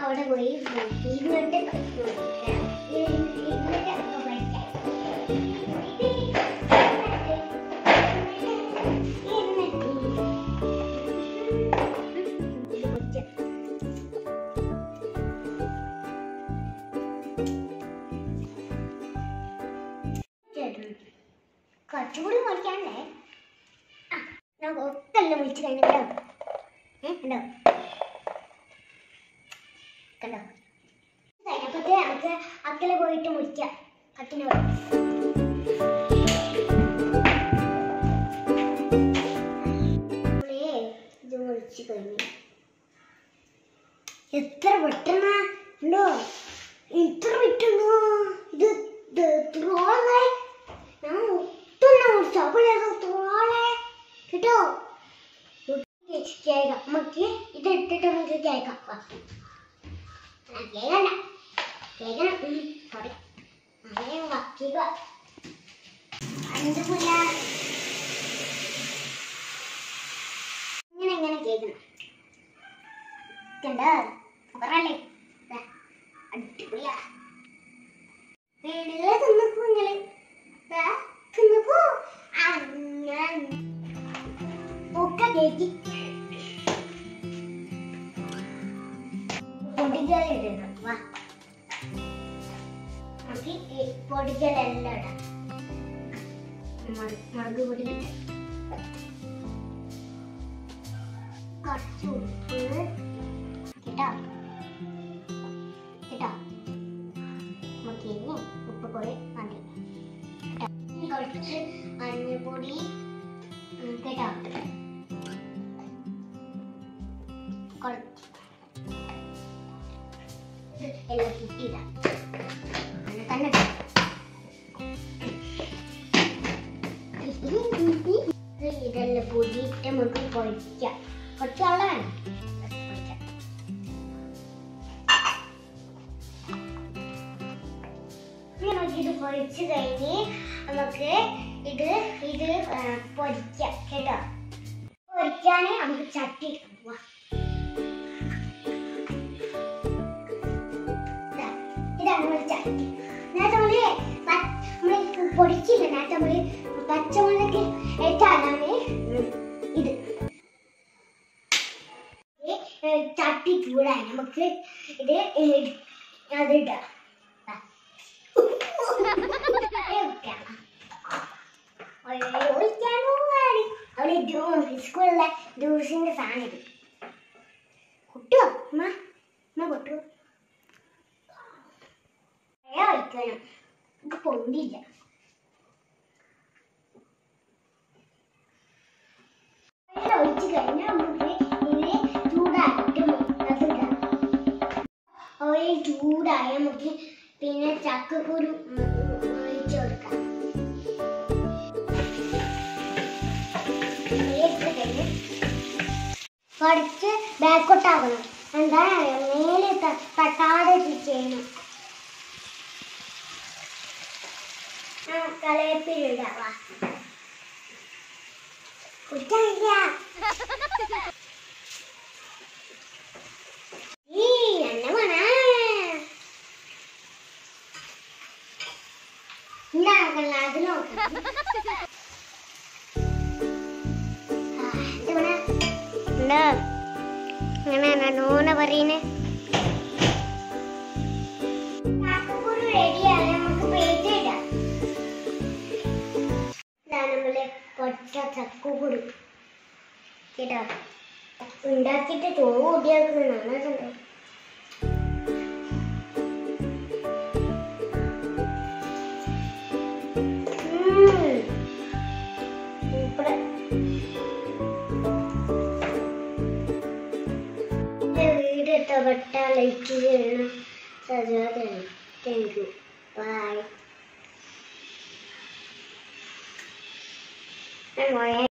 അവിടെ പോയി ഇങ്ങോട്ട് കുറച്ചുകൂടി മുറിക്കാണ്ടേ നമുക്ക് ഒക്കെല്ലാം മുറിച്ച് കഴിഞ്ഞോ ഉണ്ടോ കണ്ടോ കഴിഞ്ഞപ്പോഴത്തെ നമുക്ക് അക്കലെ പോയിട്ട് മുറിക്കാം കട്ടിന് ഇത് മുറിച്ച് കഴിഞ്ഞു എത്ര പെട്ടെന്ന് ഉണ്ടോ ഇത്ര പെട്ടെന്ന് ഇത് ത്രോളെ ഞാൻ ഒട്ടും മുറിച്ചു അപ്പോൾ കേട്ടോ കേൾക്കാം നമുക്ക് ഇത് ഇട്ടിട്ട് നമുക്ക് കേൾക്കാം കേൾക്കണ്ട കേൾക്കണം സോറി അങ്ങനെ വക്കുക എന്തുമില്ല ഇങ്ങനെ ഇങ്ങനെ കേൾക്കണം കണ്ടോ പറയല്ലേ അടിപൊളിയാ വീടുകളെ തിന്നപ്പോ നിങ്ങള് തിന്നപ്പോ ഒക്കെ കേക്കി പൊടികളിടണം വാ നമുക്ക് പൊടികളെല്ലാം ഇടാം മുളക് പൊടി കുറച്ച് ഉപ്പ് കേട്ടോ കേട്ടോ നമുക്ക് ഇനി ഉപ്പ് പൊടി മതി കുറച്ച് മഞ്ഞൾപ്പൊടി കേട്ടോ കുറച്ച് എല്ലാം കിട്ടിയിടാം തന്നെ ഇതെല്ലാം പൊടിയിട്ട് നമുക്ക് പൊടിക്കാം കുറച്ച് വെള്ളം വേണം ഇത് പൊടിച്ച് കഴിഞ്ഞ് നമുക്ക് ഇത് പൊടിക്കാം കേട്ടോ പൊടിക്കാന് നമുക്ക് ചട്ടി എടുക്കാം ഇതാണ് നമ്മുടെ ചട്ടി നേരത്തെ നമ്മള് പൊടിക്കില്ല നേരത്തെ നമ്മള് പച്ചമുളക് ഇട്ടാലാണ് ഇത് ചട്ടി ചൂടായി നമുക്ക് ഇത് അതിടാം അവിടെ സ്കൂളിലെ ജ്യൂസിന്റെ സാധനം ഇത് കുട്ടോ അമ്മ കൊട്ടു ഒഴിക്കണം നമുക്ക് പൊന്തില്ല ഒഴിച്ച് കഴിഞ്ഞാൽ നമുക്ക് ഇത് ചൂടായിട്ട് അതിടാം ഓയിൽ ചൂടായ നമുക്ക് പിന്നെ ചക്കക്കുരു ഒഴിച്ചു കൊടുക്കാം കുറച്ച് ബാക്കോട്ടാകണം എന്താ മേലെ തട്ടാതെ ചെയ്യണം കളയപ്പിലിടാവാ കുട്ടില്ല ഈ എണ്ണ വേണ ഉണ്ടാക്കല്ല അത് നോക്കാം അങ്ങനെ നൂനെ പറയുന്നേ ചക്കക്കുരു റെഡിയാണ് നമുക്ക് പ്ലേറ്റ് ഇടാം നമ്മള് കൊച്ച ചക്കക്കുരു കേട്ടോ ഉണ്ടാക്കിയിട്ട് ചോറ് കൂട്ടിയാക്കുന്നതാണ് വീട് ഇഷ്ടപ്പെട്ട ലൈക്ക് ചെയ്യണം സജാദാണ് താങ്ക് യു. Bye.